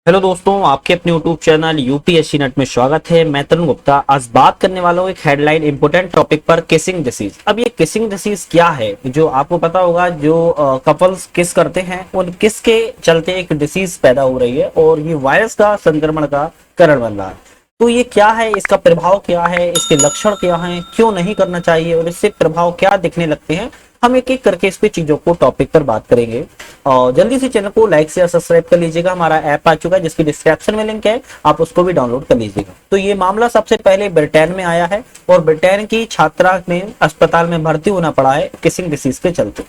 Hello दोस्तों, आपके अपने यूट्यूब चैनल यूपीएससी नेट में स्वागत है। मैं तरुण गुप्ता आज बात करने वाला हूँ एक हेडलाइन इंपोर्टेंट टॉपिक पर, किसिंग डिसीज। अब ये किसिंग डिसीज क्या है, जो आपको पता होगा, जो कपल्स किस करते हैं और किस के चलते एक डिसीज पैदा हो रही है और ये वायरस का संक्रमण का कारण बन रहा है। तो ये क्या है, इसका प्रभाव क्या है, इसके लक्षण क्या हैं, क्यों नहीं करना चाहिए और इससे प्रभाव क्या दिखने लगते हैं, हम एक एक करके इस पे चीजों को टॉपिक पर बात करेंगे। और जल्दी से चैनल को लाइक शेयर सब्सक्राइब कर लीजिएगा। हमारा ऐप आ चुका है जिसकी डिस्क्रिप्शन में लिंक है, आप उसको भी डाउनलोड कर लीजिएगा। तो ये मामला सबसे पहले ब्रिटेन में आया है और ब्रिटेन की छात्रा ने अस्पताल में भर्ती होना पड़ा है किसिंग डिसीज के चलते।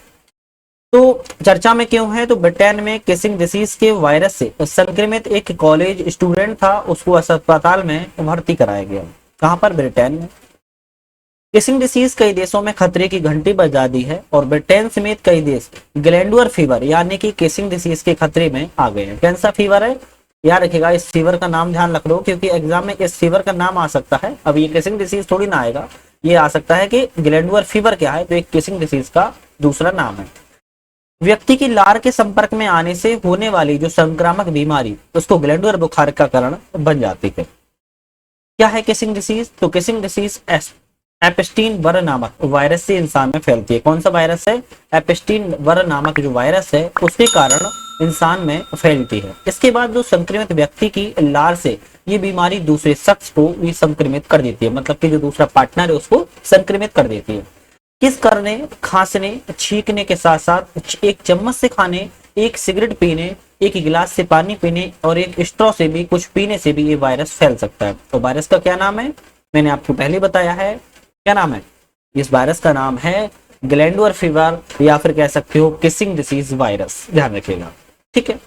तो चर्चा में क्यों है, तो ब्रिटेन में किसिंग डिसीज के वायरस से संक्रमित एक कॉलेज स्टूडेंट था, उसको अस्पताल में भर्ती कराया गया। कहां पर? ब्रिटेन में। किसिंग डिसीज कई देशों में खतरे की घंटी बजा दी है और ब्रिटेन समेत कई देश ग्लैंडुअर फीवर यानी कि किसिंग डिसीज के खतरे में आ गए हैं। कैसा फीवर है, याद रखिएगा, इस फीवर का नाम ध्यान रख लो क्योंकि एग्जाम में इस फीवर का नाम आ सकता है। अब ये किसिंग डिसीज थोड़ी ना आएगा, ये आ सकता है कि ग्लैंडुअर फीवर क्या है, तो एक किसिंग डिसीज का दूसरा नाम है। व्यक्ति की लार के संपर्क में आने से होने वाली जो संक्रामक बीमारी उसको ग्लैंडुअर बुखार का कारण बन जाती है। क्या है किसिंग डिसीज? तो किसिंग डिसीज एपिस्टीन वर नामक वायरस से इंसान में फैलती है। कौन सा वायरस है? एपिस्टीन वर नामक जो वायरस है उसके कारण इंसान में फैलती है। इसके बाद जो संक्रमित व्यक्ति की लार से ये बीमारी दूसरे शख्स को भी संक्रमित कर देती है, मतलब कि जो दूसरा पार्टनर है उसको संक्रमित कर देती है। किस करने, खांसने, छींकने के साथ साथ एक चम्मच से खाने, एक सिगरेट पीने, एक गिलास से पानी पीने और एक स्ट्रॉ से भी कुछ पीने से भी ये वायरस फैल सकता है। तो वायरस का क्या नाम है? मैंने आपको पहले बताया है। क्या नाम है? इस वायरस का नाम है ग्लैंडुअर फीवर या फिर कह सकते हो किसिंग डिसीज वायरस। ध्यान रखिएगा, ठीक है।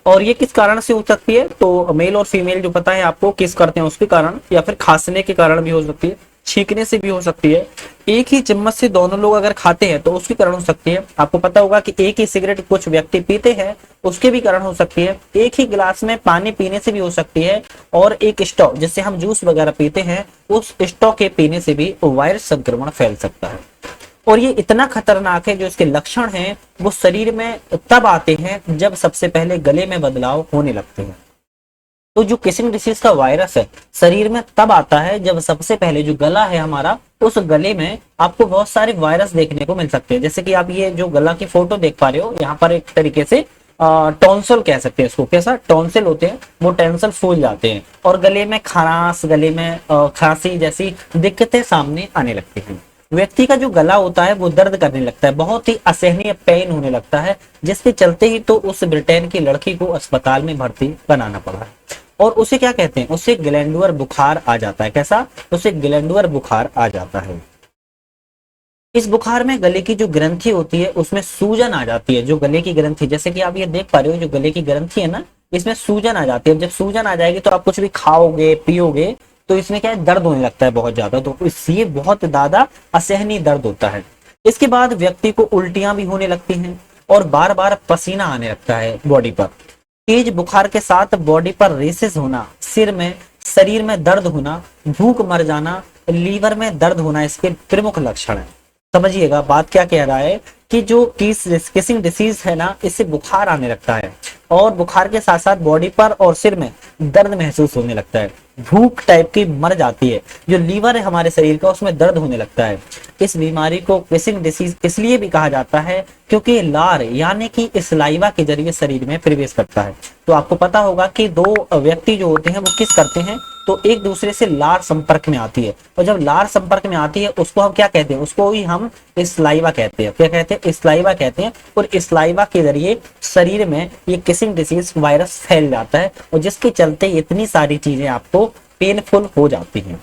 और ये किस कारण से हो सकती है? तो मेल और फीमेल जो पता है आपको किस करते हैं उसके कारण, या फिर खांसने के कारण भी हो सकती है, छींकने से भी हो सकती है, एक ही चम्मच से दोनों लोग अगर खाते हैं तो उसके कारण हो सकती है। आपको पता होगा कि एक ही सिगरेट कुछ व्यक्ति पीते हैं उसके भी कारण हो सकती है, एक ही गिलास में पानी पीने से भी हो सकती है और एक स्ट्रॉ जिससे हम जूस वगैरह पीते हैं उस स्ट्रॉ के पीने से भी वायरस संक्रमण फैल सकता है। और ये इतना खतरनाक है, जो इसके लक्षण हैं वो शरीर में तब आते हैं जब सबसे पहले गले में बदलाव होने लगते हैं। तो जो किसिंग डिसीज का वायरस है शरीर में तब आता है जब सबसे पहले जो गला है हमारा, उस गले में आपको बहुत सारे वायरस देखने को मिल सकते हैं। जैसे कि आप ये जो गला की फोटो देख पा रहे हो, यहाँ पर एक तरीके से टॉन्सिल कह सकते हैं इसको। कैसा? टॉन्सिल होते हैं, वो टॉन्सिल फूल जाते हैं और गले में खराश, गले में खांसी जैसी दिक्कतें सामने आने लगती हैं। व्यक्ति का जो गला होता है वो दर्द करने लगता है, बहुत ही असहनीय पेन होने लगता है, जिसके चलते ही तो उस ब्रिटेन की लड़की को अस्पताल में भर्ती बनाना पड़ा है। और उसे क्या कहते हैं? उसे ग्लैंडुअर बुखार आ जाता है। कैसा? उसे ग्लैंडुअर बुखार आ जाता है। इस बुखार में गले की जो ग्रंथि होती है उसमें सूजन आ जाती है। जो गले की ग्रंथि, जैसे कि आप ये देख पा रहे हो, जो गले की ग्रंथि है ना, इसमें सूजन आ जाती है। जब सूजन आ जाएगी तो आप कुछ भी खाओगे, पियोगे, तो इसमें क्या है, दर्द होने लगता है बहुत ज्यादा। तो इससे बहुत ज्यादा असहनीय दर्द होता है। इसके बाद व्यक्ति को उल्टियां भी होने लगती हैं और बार बार पसीना आने लगता है बॉडी पर। तेज बुखार के साथ बॉडी पर रेसेस होना, सिर में, शरीर में दर्द होना, भूख मर जाना, लीवर में दर्द होना इसके प्रमुख लक्षण है। समझिएगा बात क्या कह रहा है कि जो किसिंग डिसीज है ना, इससे बुखार आने लगता है और बुखार के साथ साथ बॉडी पर और सिर में दर्द महसूस होने लगता है, भूख टाइप की मर जाती है, जो लीवर है हमारे शरीर का उसमें दर्द होने लगता है। इस बीमारी को किसिंग डिसीज इसलिए भी कहा जाता है क्योंकि लार यानी कि स्लाइवा के जरिए शरीर में प्रवेश करता है। तो आपको पता होगा कि दो व्यक्ति जो होते हैं वो किस करते हैं, तो एक दूसरे से लार संपर्क में आती है और जब लार संपर्क में आती है उसको हम क्या कहते हैं? उसको ही हम स्लाइवा कहते हैं। क्या कहते हैं? स्लाइवा कहते हैं। और स्लाइवा के जरिए शरीर में ये किसिंग डिसीज वायरस फैल जाता है और जिसके चलते इतनी सारी चीजें आपको पेनफुल हो जाती हैं।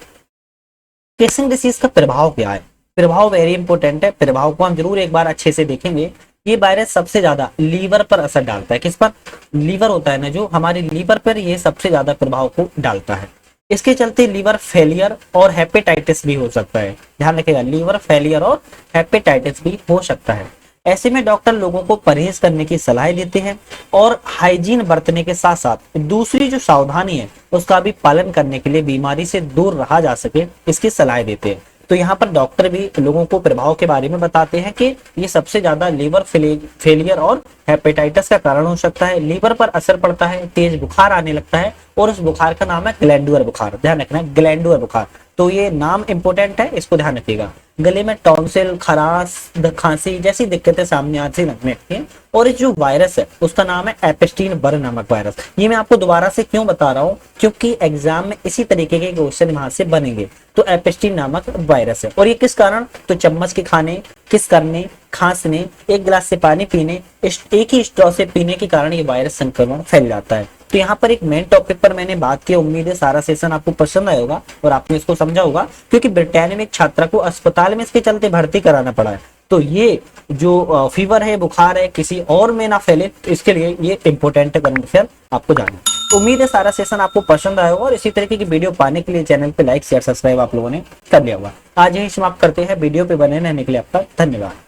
किसिंग डिसीज का प्रभाव क्या है? प्रभाव वेरी इंपॉर्टेंट है, प्रभाव को हम जरूर एक बार अच्छे से देखेंगे। ये वायरस सबसे ज्यादा लीवर पर असर डालता है। किस पर? लीवर होता है ना, जो हमारे लीवर पर ये सबसे ज्यादा प्रभाव को डालता है। इसके चलते लीवर फेलियर और हेपेटाइटिस भी हो सकता है। ध्यान रखिएगा, लीवर फेलियर और हेपेटाइटिस भी हो सकता है। ऐसे में डॉक्टर लोगों को परहेज करने की सलाह देते हैं और हाइजीन बरतने के साथ साथ दूसरी जो सावधानी है उसका भी पालन करने के लिए बीमारी से दूर रहा जा सके इसकी सलाह देते हैं। तो यहाँ पर डॉक्टर भी लोगों को प्रभाव के बारे में बताते हैं कि ये सबसे ज्यादा लीवर फेलियर और हेपेटाइटिस का कारण हो सकता है। लीवर पर असर पड़ता है, तेज बुखार आने लगता है और उस बुखार का नाम है ग्लैंडुलर बुखार। ध्यान रखना है, ग्लैंडुलर बुखार। तो ये नाम इंपॉर्टेंट है, इसको ध्यान रखिएगा। गले में टॉन्सिल, खराश, खांसी जैसी दिक्कतें सामने आती लगने लगती हैं। और इस जो वायरस है उसका नाम है एपिस्टीन बर्न नामक वायरस। ये मैं आपको दोबारा से क्यों बता रहा हूँ, क्योंकि एग्जाम में इसी तरीके के क्वेश्चन वहां से बनेंगे। तो एपिस्टीन नामक वायरस है। और ये किस कारण, तो चम्मच के खाने, किस करने, खांसने, एक गिलास से पानी पीने, एक ही स्ट्रॉ से पीने के कारण ये वायरस संक्रमण फैल जाता है। तो यहाँ पर एक मेन टॉपिक पर मैंने बात की। उम्मीद है सारा सेशन आपको पसंद आया होगा और आपने इसको समझा होगा, क्योंकि ब्रिटेन में एक छात्रा को अस्पताल में इसके चलते भर्ती कराना पड़ा है। तो ये जो फीवर है, बुखार है, किसी और में ना फैले, तो इसके लिए ये इंपॉर्टेंट कंडीशन आपको जानना। उम्मीद है सारा सेशन आपको पसंद आया होगा और इसी तरीके की वीडियो पाने के लिए चैनल पे लाइक शेयर सब्सक्राइब आप लोगों ने कर लिया होगा। आज यही समाप्त करते हैं। वीडियो पे बने रहने के लिए आपका धन्यवाद।